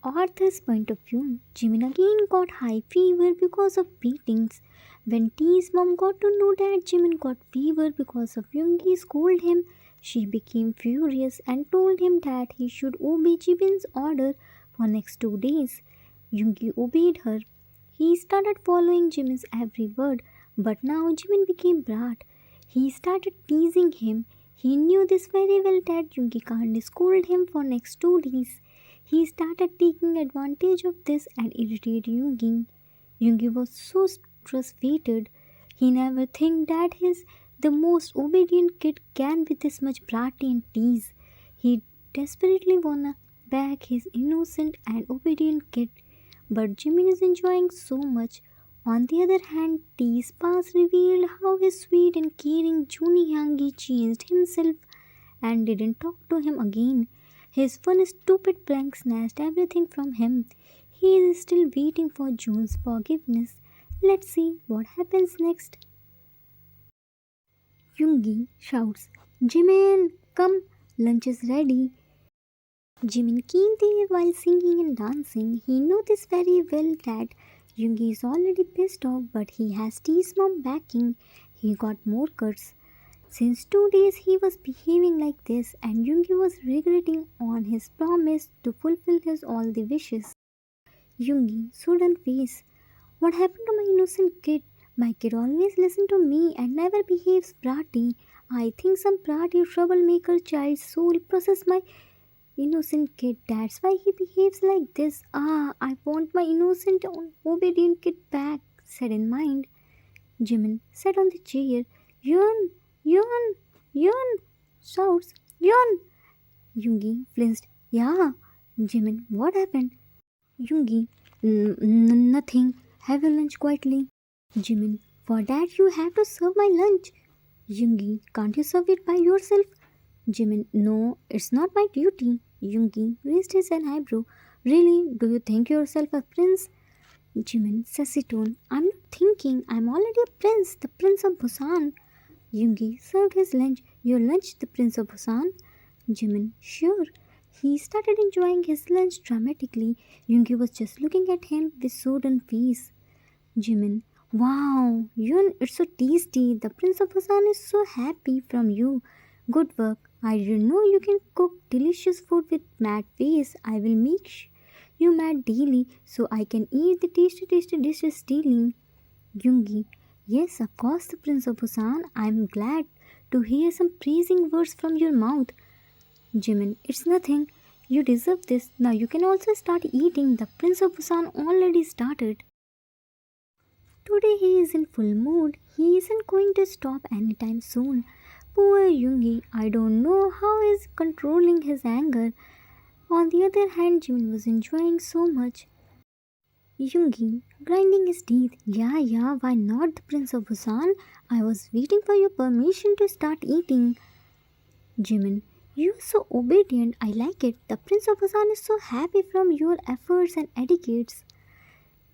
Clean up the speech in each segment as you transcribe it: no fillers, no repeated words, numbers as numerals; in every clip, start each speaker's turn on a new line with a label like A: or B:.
A: Arthur's point of view, Jimin again got high fever because of beatings. When T's mom got to know that Jimin got fever because of Yoongi scolded him, she became furious and told him that he should obey Jimin's order for next 2 days. Yoongi obeyed her. He started following Jimin's every word, but now Jimin became brat. He started teasing him. He knew this very well that Yoongi can't scold him for next 2 days. He started taking advantage of this and irritated Yoongi. Yoongi was so frustrated. He never think that his the most obedient kid can be this much bratty and tease. He desperately wanna back his innocent and obedient kid, but Jimin is enjoying so much. On the other hand, T's past revealed how his sweet and caring Juni Hangi changed himself and didn't talk to him again. His one stupid prank snatched everything from him. He is still waiting for June's forgiveness. Let's see what happens next. Yoongi shouts, Jimin, come, lunch is ready. Jimin came there while singing and dancing. He knew this very well that Yoongi is already pissed off, but he has T's mom backing. He got more cuts. Since 2 days he was behaving like this and Yoongi was regretting on his promise to fulfill his all the wishes. Yoongi, sudden face. What happened to my innocent kid? My kid always listens to me and never behaves bratty. I think some bratty troublemaker child's soul possesses my innocent kid. That's why he behaves like this. I want my innocent obedient kid back, said in mind. Jimin sat on the chair. Yoon, Yoon, Yoon, shouts, Yoon. Yoongi flinched. Yeah. Jimin, what happened? Yoongi, nothing. Have your lunch quietly. Jimin, for that you have to serve my lunch. Yoongi, can't you serve it by yourself? Jimin, no, it's not my duty. Yoongi raised his eyebrow. Really? Do you think yourself a prince? Jimin, sassy tone. I'm not thinking. I'm already a prince, the Prince of Busan. Yoongi served his lunch. Your lunch, the Prince of Busan? Jimin, sure. He started enjoying his lunch dramatically. Yoongi was just looking at him with sodden face. Jimin, wow, Yoon, it's so tasty. The Prince of Busan is so happy from you. Good work. I didn't know you can cook delicious food with mad face. I will make you mad daily so I can eat the tasty dishes daily. Yoongi, yes, of course, the Prince of Busan. I'm glad to hear some praising words from your mouth. Jimin, it's nothing. You deserve this. Now you can also start eating. The Prince of Busan already started. Today he is in full mood. He isn't going to stop anytime soon. Poor Yoongi, I don't know how he's controlling his anger. On the other hand, Jimin was enjoying so much. Yoongi, grinding his teeth. Yeah, why not the Prince of Busan? I was waiting for your permission to start eating. Jimin, you're so obedient. I like it. The Prince of Busan is so happy from your efforts and etiquettes.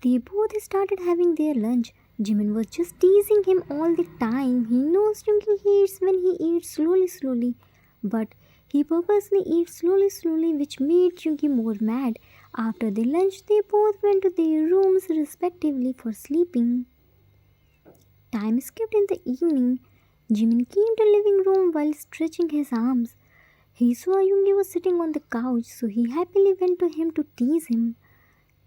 A: They both started having their lunch. Jimin was just teasing him all the time. He knows Yoongi hates when he eats slowly. But he purposely eats slowly, which made Yoongi more mad. After the lunch, they both went to their rooms respectively for sleeping. Time skipped in the evening. Jimin came to living room while stretching his arms. He saw Yoongi was sitting on the couch, so he happily went to him to tease him.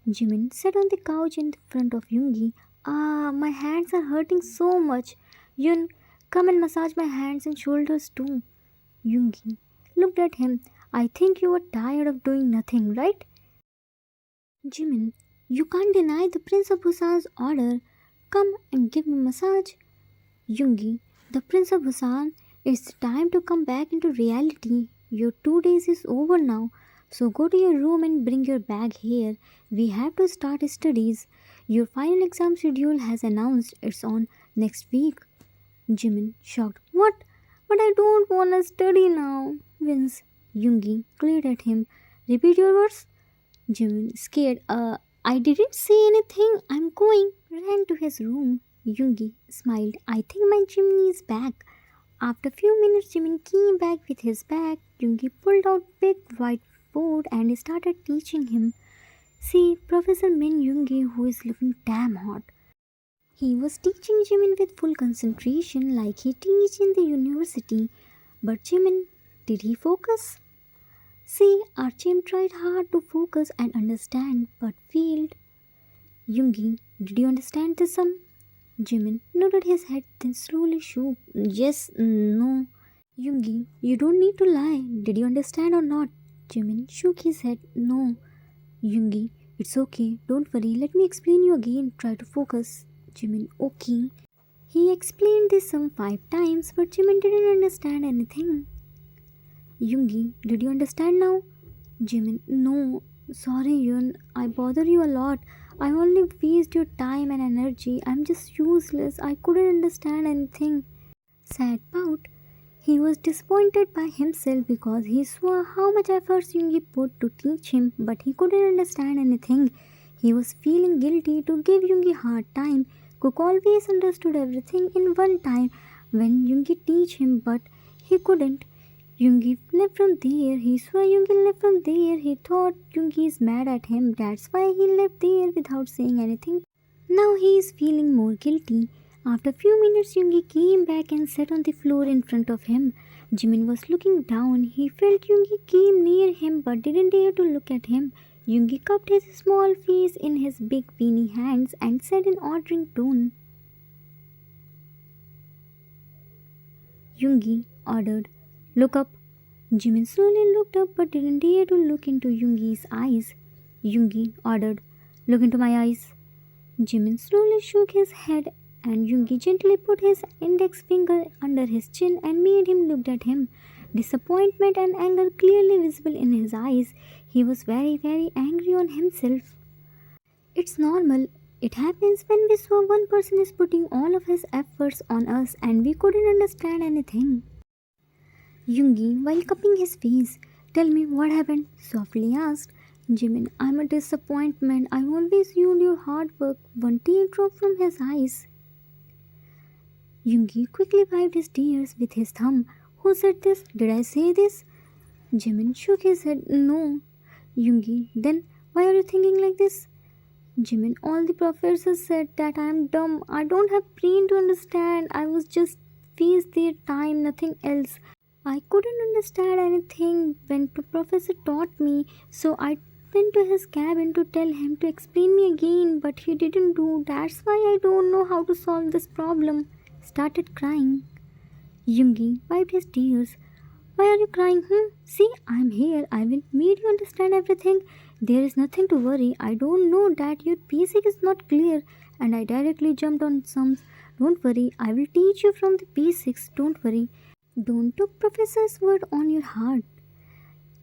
A: Jimin sat on the couch in front of Yoongi. My hands are hurting so much. Yoon, come and massage my hands and shoulders too. Yoongi looked at him. I think you are tired of doing nothing, right? Jimin, you can't deny the Prince of Busan's order. Come and give me a massage. Yoongi, the Prince of Busan, it's time to come back into reality. Your 2 days is over now. So go to your room and bring your bag here. We have to start studies. Your final exam schedule has announced it's on next week. Jimin shocked. What? But I don't want to study now. Vince. Yoongi glared at him. Repeat your words. Jimin, scared. I didn't say anything. I'm going. Ran to his room. Yoongi smiled. I think my Jimin is back. After a few minutes, Jimin came back with his bag. Yoongi pulled out big white board and started teaching him. See, Professor Min Yoongi, who is looking damn hot. He was teaching Jimin with full concentration like he teach in the university. But Jimin, did he focus? See, Archim tried hard to focus and understand but failed. Yoongi, did you understand the sum? Jimin nodded his head then slowly shook. Yes, no. Yoongi, you don't need to lie. Did you understand or not? Jimin shook his head. No. Yoongi, it's okay. Don't worry. Let me explain you again. Try to focus. Jimin, okay. He explained this sum 5 times, but Jimin didn't understand anything. Yoongi, did you understand now? Jimin, no. Sorry, Yoon. I bother you a lot. I only waste your time and energy. I'm just useless. I couldn't understand anything. Sad pout. He was disappointed by himself because he saw how much effort Yoongi put to teach him, but he couldn't understand anything. He was feeling guilty to give Yoongi hard time. Cook always understood everything in one time when Yoongi teach him, but he couldn't. Yoongi left from there. He saw Yoongi left from there. He thought Yoongi is mad at him. That's why he left there without saying anything. Now he is feeling more guilty. After a few minutes, Yoongi came back and sat on the floor in front of him. Jimin was looking down. He felt Yoongi came near him but didn't dare to look at him. Yoongi cupped his small face in his big veiny hands and said in ordering tone. Yoongi ordered, "Look up." Jimin slowly looked up but didn't dare to look into Yoongi's eyes. Yoongi ordered, "Look into my eyes." Jimin slowly shook his head and Yoongi gently put his index finger under his chin and made him look at him. Disappointment and anger clearly visible in his eyes. He was very, very angry on himself. It's normal. It happens when we saw one person is putting all of his efforts on us and we couldn't understand anything. Yoongi, while cupping his face, "Tell me what happened?" softly asked. Jimin, "I'm a disappointment. I always viewed your hard work." One tear dropped from his eyes. Yoongi quickly wiped his tears with his thumb. Who said this? Did I say this? Jimin shook his head. No. Yoongi, then why are you thinking like this? Jimin, all the professors said that I am dumb. I don't have brain to understand. I was just waste their time, nothing else. I couldn't understand anything when the professor taught me, so I went to his cabin to tell him to explain me again, but he didn't do. That's why I don't know how to solve this problem. Started crying. Yoongi wiped his tears. Why are you crying? See, I'm here. I will make you understand everything. There is nothing to worry. I don't know that your basic is not clear and I directly jumped on sums. Don't worry. I will teach you from the basics. Don't worry. Don't take professor's word on your heart.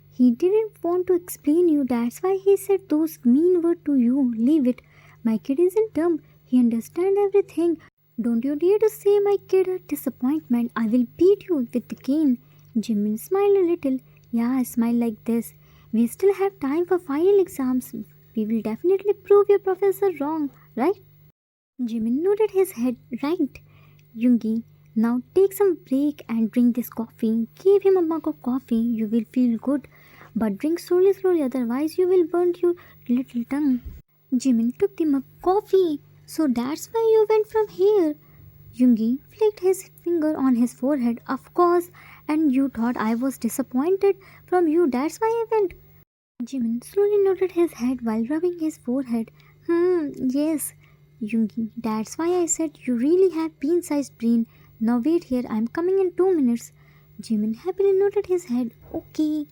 A: He didn't want to explain you. That's why he said those mean words to you. Leave it. My kid isn't dumb. He understands everything. Don't you dare to say my kid a disappointment. I will beat you with the cane. Jimin smiled a little. Yeah, smile like this. We still have time for final exams. We will definitely prove your professor wrong, right? Jimin nodded his head. Right. Yoongi, now take some break and drink this coffee. Give him a mug of coffee. You will feel good. But drink slowly, otherwise you will burn your little tongue. Jimin took the mug. Coffee. So that's why you went from here. Yoongi flicked his finger on his forehead. Of course. And you thought I was disappointed from you. That's why I went. Jimin slowly nodded his head while rubbing his forehead. Yes. Yoongi, that's why I said you really have pea-sized brain. Now wait here, I'm coming in 2 minutes. Jimin happily nodded his head. Okay.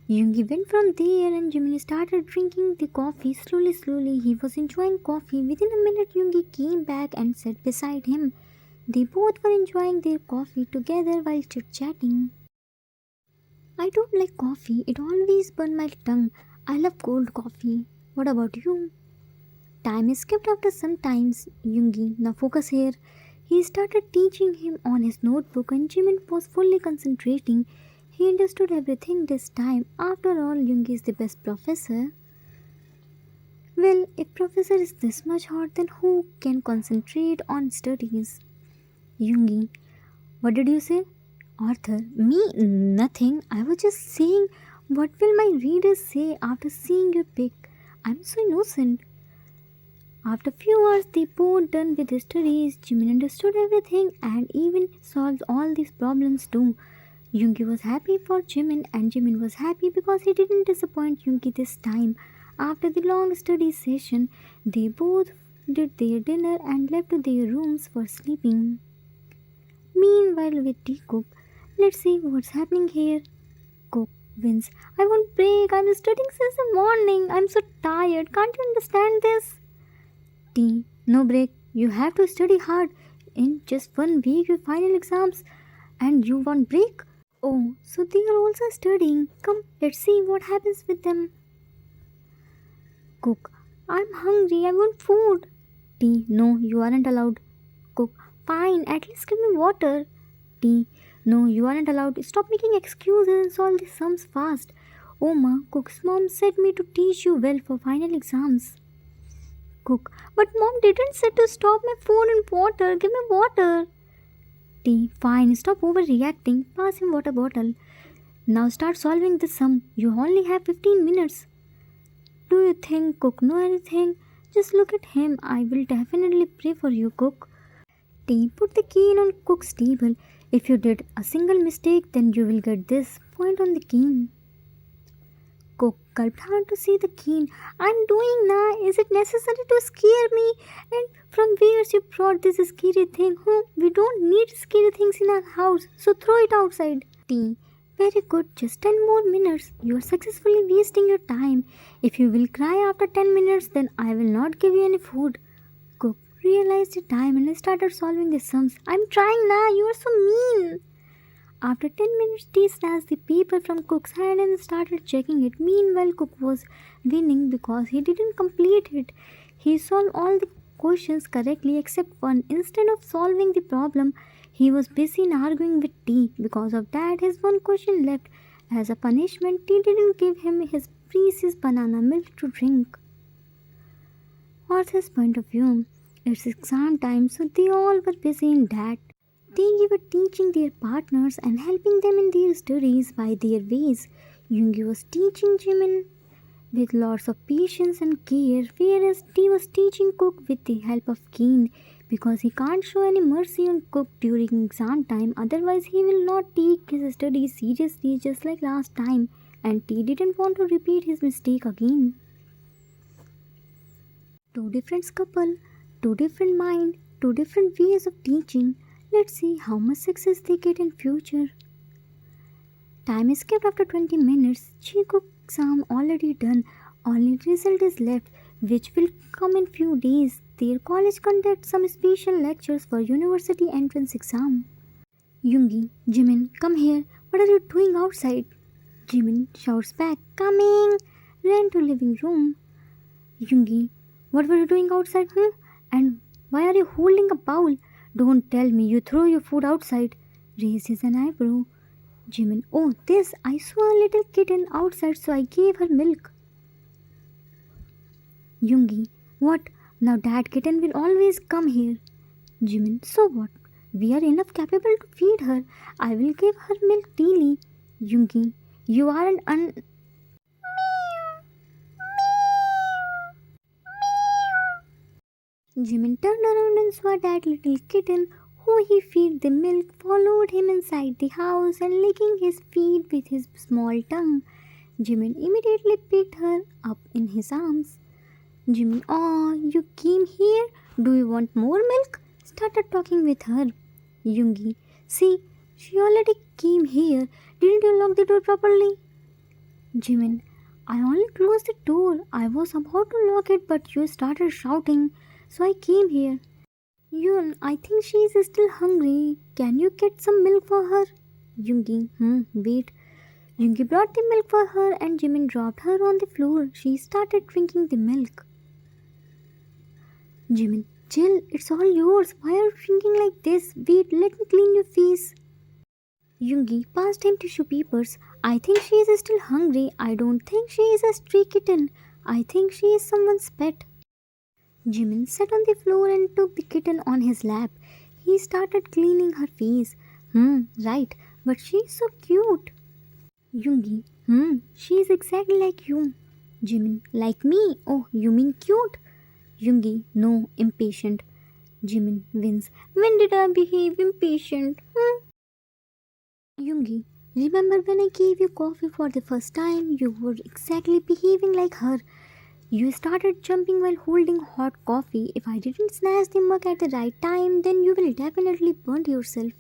A: Yoongi went from there and Jimin started drinking the coffee slowly. He was enjoying coffee. Within a minute, Yoongi came back and sat beside him. They both were enjoying their coffee together while chit-chatting. I don't like coffee. It always burns my tongue. I love cold coffee. What about you? Time is skipped after some times. Yoongi, now focus here. He started teaching him on his notebook and Jimin was fully concentrating. He understood everything this time. After all, Yoongi is the best professor. Well, if professor is this much hot, then who can concentrate on studies? Yoongi, what did you say? Arthur, me? Nothing. I was just saying, what will my readers say after seeing your pic? I'm so innocent. After few hours, they both done with their studies. Jimin understood everything and even solved all these problems too. Yoongi was happy for Jimin and Jimin was happy because he didn't disappoint Yoongi this time. After the long study session, they both did their dinner and left to their rooms for sleeping. Meanwhile, with Taekook, let's see what's happening here. Cook wins. I won't break. I'm studying since the morning. I'm so tired. Can't you understand this? T. No break. You have to study hard. In just 1 week, your final exams, and you won't break. Oh, so they are also studying. Come, let's see what happens with them. Cook. I'm hungry. I want food. T. No, you aren't allowed. Cook. Fine, at least give me water. T. No, you aren't allowed. Stop making excuses and solve the sums fast. Oma, Cook's mom said me to teach you well for final exams. Cook. But mom didn't say to stop my food and water. Give me water. T. Fine, stop overreacting. Pass him water bottle. Now start solving the sum. You only have 15 minutes. Do you think Cook know anything? Just look at him. I will definitely pray for you, Cook. T. Put the key on Cook's table. If you did a single mistake, then you will get this. Point on the key. Cook gulped hard to see the key. I'm doing now. Is it necessary to scare me? And from where you brought this scary thing? We don't need scary things in our house, so throw it outside. T. Very good. Just 10 more minutes. You are successfully wasting your time. If you will cry after 10 minutes, then I will not give you any food. Cook realized the time and started solving the sums. I'm trying now. You are so mean. After 10 minutes, T snatched the paper from Cook's hand and started checking it. Meanwhile, Cook was winning because he didn't complete it. He solved all the questions correctly except one. Instead of solving the problem, he was busy in arguing with T. Because of that, his one question left. As a punishment, T didn't give him his precious banana milk to drink. What's his point of view? It's exam time, so they all were busy in that. They were teaching their partners and helping them in their studies by their ways. Yoongi was teaching Jimin with lots of patience and care, whereas T was teaching Cook with the help of Keen, because he can't show any mercy on Cook during exam time, otherwise he will not take his studies seriously just like last time, and T didn't want to repeat his mistake again. Two different couple, two different mind, two different ways of teaching. Let's see how much success they get in future. Time is kept after 20 minutes. Jikook exam already done. Only result is left, which will come in few days. Their college conducts some special lectures for university entrance exam. Yoongi, Jimin, come here. What are you doing outside? Jimin shouts back, coming. Ran to living room. Yoongi, what were you doing outside? And why are you holding a bowl? Don't tell me you throw your food outside. Raises an eyebrow. Jimin, oh this, I saw a little kitten outside so I gave her milk. Yoongi, what? Now that kitten will always come here. Jimin, so what? We are enough capable to feed her. I will give her milk daily. Yoongi, you are an Jimin turned around and saw that little kitten who he fed the milk followed him inside the house and licking his feet with his small tongue. Jimin immediately picked her up in his arms. Jimin, oh, you came here? Do you want more milk? Started talking with her. Yoongi, see, she already came here. Didn't you lock the door properly? Jimin, I only closed the door. I was about to lock it, but you started shouting. So I came here. Yoon, I think she is still hungry. Can you get some milk for her? Yoongi, wait. Yoongi brought the milk for her and Jimin dropped her on the floor. She started drinking the milk. Jimin, chill, it's all yours. Why are you drinking like this? Wait, let me clean your face. Yoongi passed him tissue papers. I think she is still hungry. I don't think she is a stray kitten. I think she is someone's pet. Jimin sat on the floor and took the kitten on his lap. He started cleaning her face. Right, but she is so cute. Yoongi, she is exactly like you. Jimin, like me? Oh, you mean cute? Yoongi, no, impatient. Jimin wins. When did I behave impatient? Yoongi, remember when I gave you coffee for the first time? You were exactly behaving like her. You started jumping while holding hot coffee. If I didn't snatch the mug at the right time, then you will definitely burn yourself.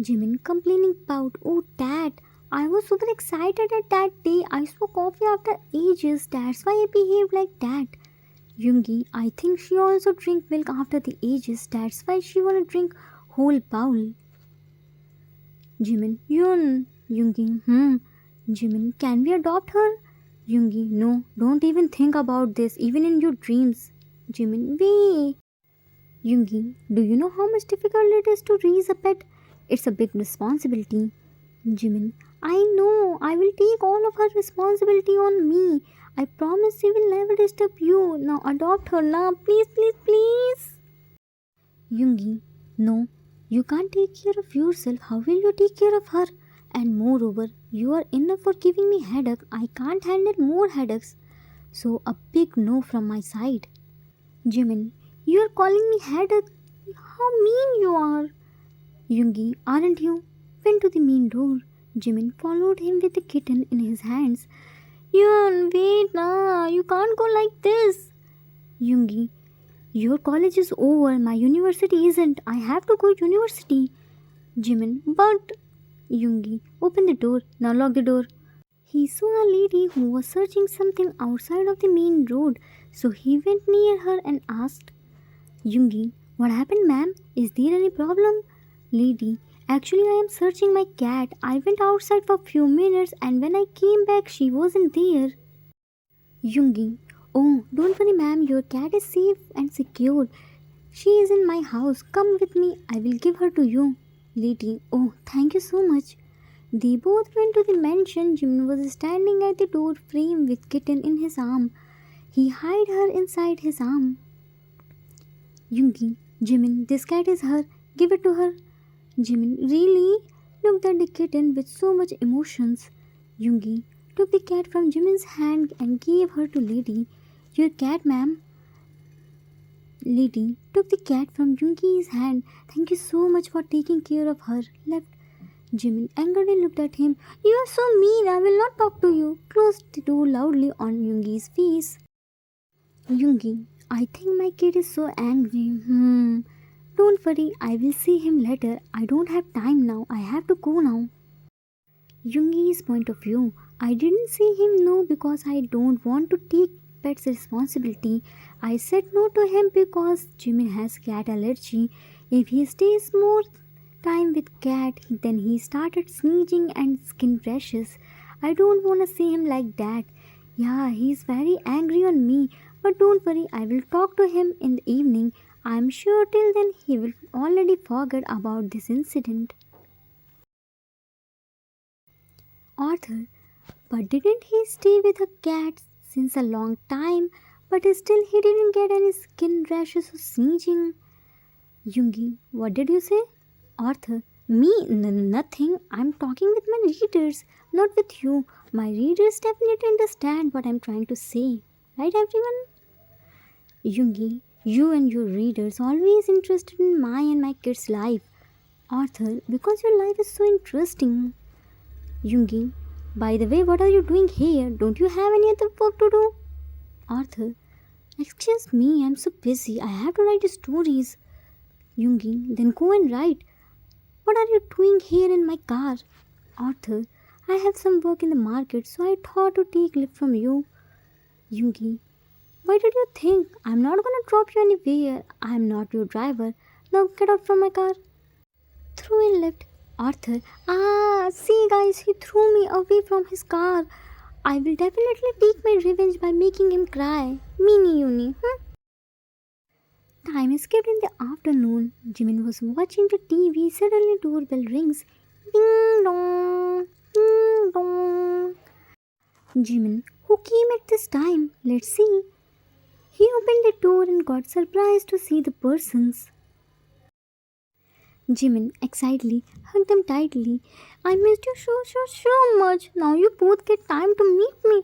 A: Jimin complaining pout. Oh, Dad, I was super excited at that day. I saw coffee after ages. That's why I behaved like that. Yoongi, I think she also drink milk after the ages. That's why she wanna drink whole bowl. Jimin, Yoongi, Jimin, can we adopt her? Yoongi, no, don't even think about this, even in your dreams. Jimin, we. Yoongi, do you know how much difficult it is to raise a pet? It's a big responsibility. Jimin, I know, I will take all of her responsibility on me. I promise she will never disturb you. Now adopt her now, please, please, please. Yoongi, no, you can't take care of yourself. How will you take care of her? And moreover, you are enough for giving me headache. I can't handle more headaches. So a big no from my side. Jimin, you are calling me headache? How mean you are. Yoongi, aren't you? Went to the main door. Jimin followed him with the kitten in his hands. Yoon, wait na, you can't go like this. Yoongi, your college is over, my university isn't. I have to go university. Jimin, but Yoongi, open the door, now lock the door. He saw a lady who was searching something outside of the main road, so he went near her and asked, Yoongi, what happened, ma'am? Is there any problem? Lady, actually I am searching my cat. I went outside for a few minutes and when I came back she wasn't there. Yoongi, oh, don't worry ma'am, your cat is safe and secure. She is in my house. Come with me, I will give her to you. Lady, oh, thank you so much. They both went to the mansion. Jimin was standing at the door frame with kitten in his arm. He hid her inside his arm. Yoongi, Jimin, this cat is her. Give it to her. Jimin really looked at the kitten with so much emotions. Yoongi took the cat from Jimin's hand and gave her to Lady. Your cat, ma'am. Lady took the cat from Yoongi's hand. Thank you so much for taking care of her. Left. Jimin angrily looked at him. You are so mean. I will not talk to you. Closed the door loudly on Yoongi's face. Yoongi, I think my kid is so angry. Don't worry, I will see him later. I don't have time now. I have to go now. Yoongi's point of view. I didn't see him no because I don't want to take pet's responsibility. I said no to him because Jimin has cat allergy. If he stays more time with cat, then he started sneezing and skin rashes. I don't want to see him like that. Yeah, he's very angry on me. But don't worry, I will talk to him in the evening. I'm sure till then he will already forget about this incident. Arthur, but didn't he stay with a cat since a long time? But still he didn't get any skin rashes or sneezing. Yoongi, what did you say? Arthur, me? Nothing. I'm talking with my readers, not with you. My readers definitely understand what I'm trying to say. Right, everyone? Yoongi, you and your readers always interested in my and my kid's life. Arthur, because your life is so interesting. Yoongi, by the way, what are you doing here? Don't you have any other work to do? Arthur, excuse me, I'm so busy. I have to write stories. Yoongi, then go and write. What are you doing here in my car? Arthur, I have some work in the market, so I thought to take lift from you. Yoongi, why did you think? I'm not gonna drop you anywhere. I'm not your driver. Now get out from my car. Threw in lift. Arthur, see guys, he threw me away from his car. I will definitely take my revenge by making him cry. Meanie Uni, Time skipped in the afternoon. Jimin was watching the TV. Suddenly doorbell rings. Ding dong, ding dong. Jimin, who came at this time? Let's see. He opened the door and got surprised to see the persons. Jimin excitedly hugged them tightly. I missed you so much. Now you both get time to meet me.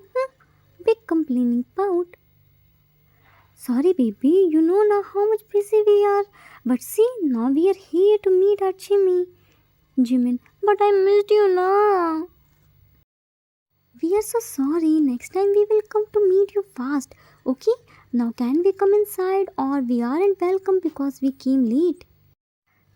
A: complaining pout. Sorry baby, you know now how much busy we are. But see, now we are here to meet our Jimmy. Jimin, but I missed you now. We are so sorry. Next time we will come to meet you fast. Okay? Now can we come inside or we aren't welcome because we came late?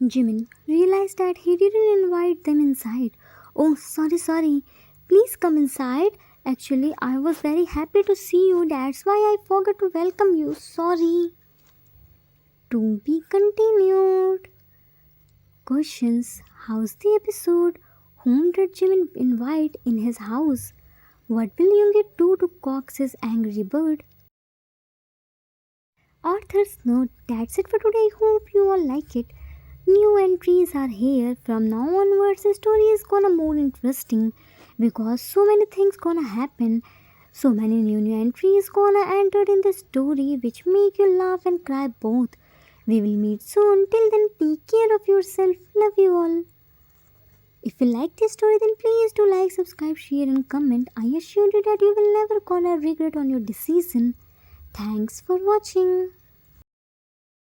A: Jimin realized that he didn't invite them inside. Oh, sorry. Please come inside. Actually, I was very happy to see you. That's why I forgot to welcome you. Sorry. To be continued. Questions. How's the episode? Whom did Jimin invite in his house? What will Yoongi do to coax his angry bird? Author's note. That's it for today. Hope you all like it. New entries are here. From now onwards, the story is gonna more interesting because so many things gonna happen. So many new entries gonna enter in the story which make you laugh and cry both. We will meet soon. Till then, take care of yourself. Love you all. If you like this story, then please do like, subscribe, share and comment. I assure you that you will never gonna regret on your decision. Thanks for watching.